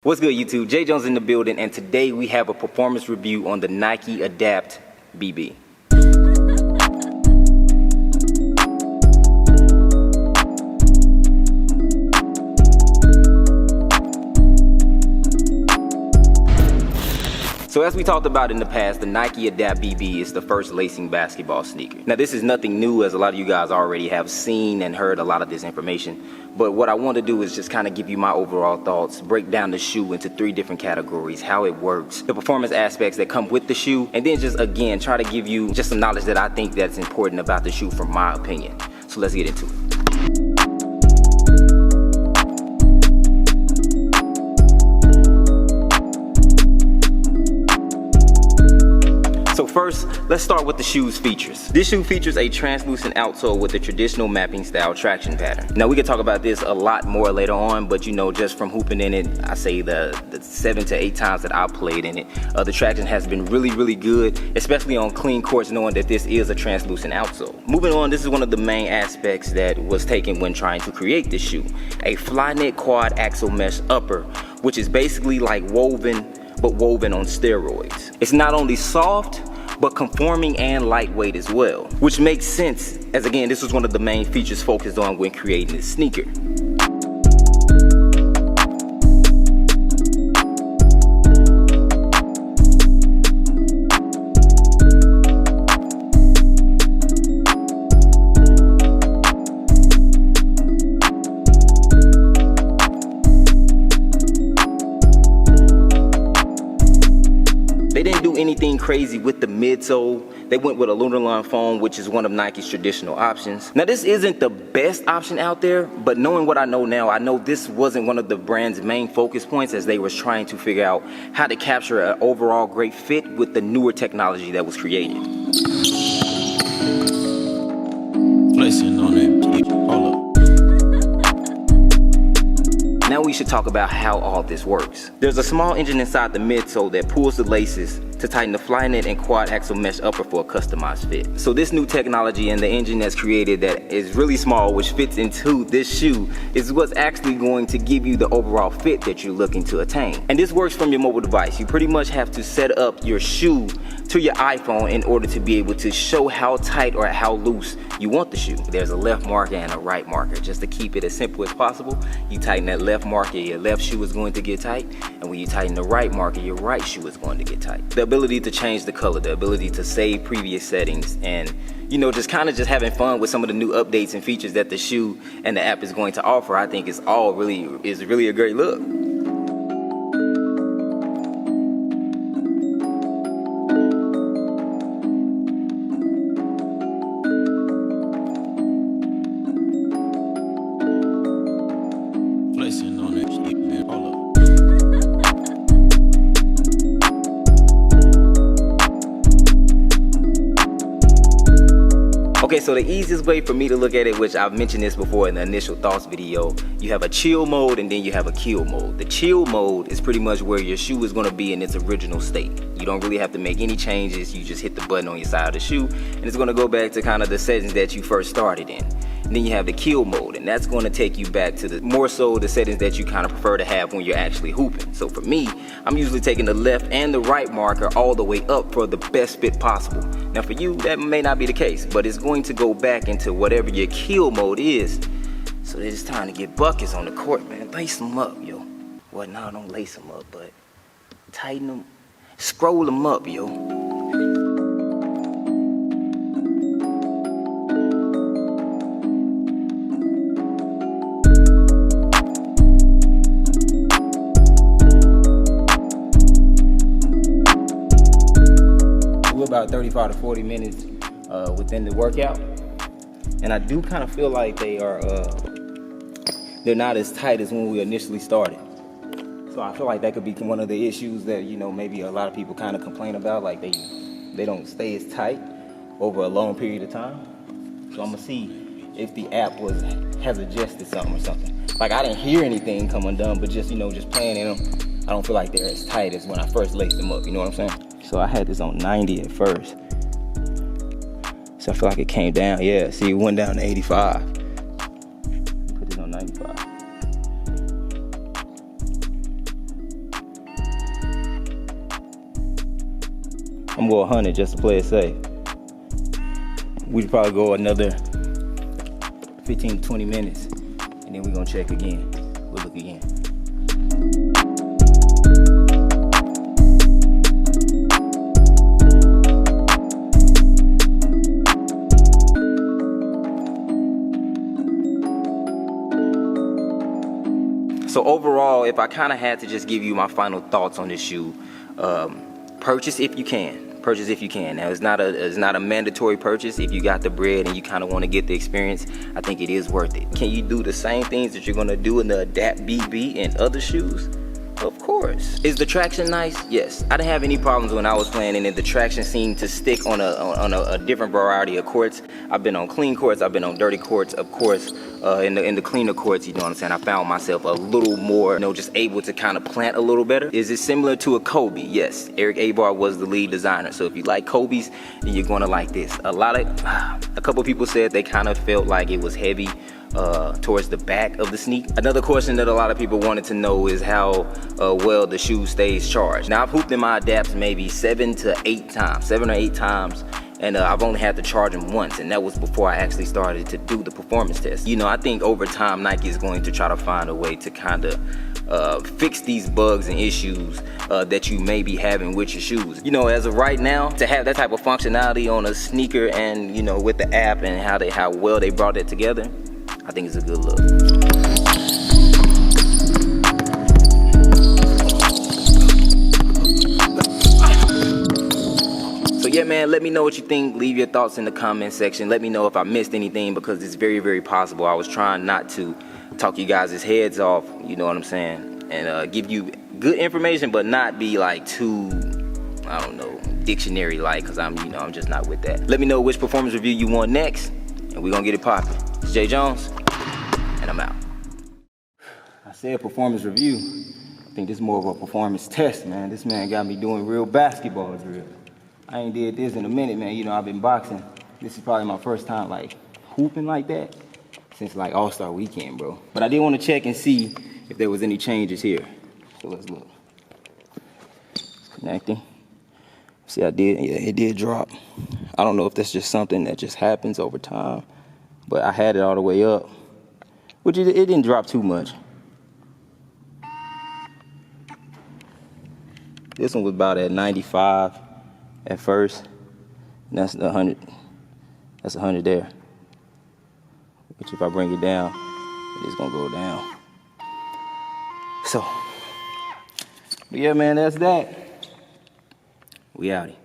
What's good, YouTube? Jay Jones in the building, and today we have a performance review on the Nike Adapt BB. So as we talked about in the past, the Nike Adapt BB is the first lacing basketball sneaker. Now this is nothing new, as a lot of you guys already have seen and heard a lot of this information. But what I want to do is just kind of give you my overall thoughts, break down the shoe into 3 different categories, how it works, the performance aspects that come with the shoe, and then just again try to give you just some knowledge that I think that's important about the shoe from my opinion. So let's get into it. So first, let's start with the shoe's features. This shoe features a translucent outsole with a traditional mapping style traction pattern. Now we can talk about this a lot more later on, but you know, just from hooping in it, I say the 7 to 8 times that I've played in it, the traction has been really good, especially on clean courts, knowing that this is a translucent outsole. Moving on, this is one of the main aspects that was taken when trying to create this shoe. A fly knit quad axle mesh upper, which is basically like woven, but woven on steroids. It's not only soft, but conforming and lightweight as well, which makes sense, as again, this was one of the main features focused on when creating this sneaker. They didn't do anything crazy with the midsole. They went with a Lunarlon foam, which is one of Nike's traditional options. Now this isn't the best option out there, but knowing what I know now, I know this wasn't one of the brand's main focus points as they was trying to figure out how to capture an overall great fit with the newer technology that was created. Flexing on it. Hold up. Now we should talk about how all this works. There's a small engine inside the midsole that pulls the laces to tighten the fly knit and quad axle mesh upper for a customized fit. So this new technology and the engine that's created that is really small, which fits into this shoe, is what's actually going to give you the overall fit that you're looking to attain. And this works from your mobile device. You pretty much have to set up your shoe to your iPhone in order to be able to show how tight or how loose you want the shoe. There's a left marker and a right marker. Just to keep it as simple as possible, you tighten that left marker, your left shoe is going to get tight, and when you tighten the right marker, your right shoe is going to get tight. The ability to change the color, the ability to save previous settings, and you know, just kind of just having fun with some of the new updates and features that the shoe and the app is going to offer, I think is really a great look. Flexing on it. Hold up. Okay, so the easiest way for me to look at it, which I've mentioned this before in the initial thoughts video, you have a chill mode and then you have a kill mode. The chill mode is pretty much where your shoe is going to be in its original state. You don't really have to make any changes. You just hit the button on your side of the shoe and it's going to go back to kind of the settings that you first started in. And then you have the kill mode, and that's going to take you back to the more so the settings that you kind of prefer to have when you're actually hooping. So for me, I'm usually taking the left and the right marker all the way up for the best fit possible. Now for you, that may not be the case, but it's going to go back into whatever your kill mode is. So it's time to get buckets on the court, man. Lace them up, yo. Well, no, don't lace them up, but tighten them, scroll them up, yo. About 35 to 40 minutes within the workout, and I do kind of feel like they're not as tight as when we initially started. So I feel like that could be one of the issues that, you know, maybe a lot of people kind of complain about, like they don't stay as tight over a long period of time. So I'm gonna see if the app has adjusted something or something. Like I didn't hear anything come undone, but just, you know, just playing in them, I don't feel like they're as tight as when I first laced them up, you know what I'm saying? So I had this on 90 at first. So I feel like it came down, yeah, see it went down to 85. Put it on 95. I'm going 100 just to play it safe. We'd probably go another 15 to 20 minutes, and then we're gonna check again. We'll look again. So overall, if I kind of had to just give you my final thoughts on this shoe, purchase if you can. Purchase if you can. Now it's not a mandatory purchase. If you got the bread and you kind of want to get the experience, I think it is worth it. Can you do the same things that you're gonna do in the Adapt BB and other shoes? Of course. Is the traction nice? Yes. I didn't have any problems when I was playing, and the traction seemed to stick on a different variety of courts. I've been on clean courts, I've been on dirty courts. Of course, in the cleaner courts, you know what I'm saying, I found myself a little more, just able to kind of plant a little better. Is it similar to a Kobe? Yes. Eric Abar was the lead designer. So if you like Kobe's, then you're gonna like this. A couple people said they kind of felt like it was heavy towards the back of the sneak. Another question that a lot of people wanted to know is how well the shoe stays charged. Now I've hooped in my Adapts maybe 7 or 8 times, and I've only had to charge them once, and that was before I actually started to do the performance test. I think over time Nike is going to try to find a way to kind of fix these bugs and issues that you may be having with your shoes. As of right now, to have that type of functionality on a sneaker and with the app and how well they brought it together, I think it's a good look. So yeah, man, let me know what you think. Leave your thoughts in the comment section. Let me know if I missed anything, because it's very, very possible. I was trying not to talk you guys' heads off, you know what I'm saying, and give you good information, but not be like too, I don't know, dictionary-like, because I'm just not with that. Let me know which performance review you want next, and we're gonna get it popping. It's Jay Jones, and I'm out. I said performance review. I think this is more of a performance test, man. This man got me doing real basketball drill. I ain't did this in a minute, man. I've been boxing. This is probably my first time like hooping like that since like All-Star weekend, bro. But I did want to check and see if there was any changes here. So let's look. Connecting. See, yeah, it did drop. I don't know if that's just something that just happens over time, but I had it all the way up, which it didn't drop too much. This one was about at 95 at first, and that's 100. That's 100 there. Which if I bring it down, it's gonna go down. So, but yeah, man, that's that. We outie.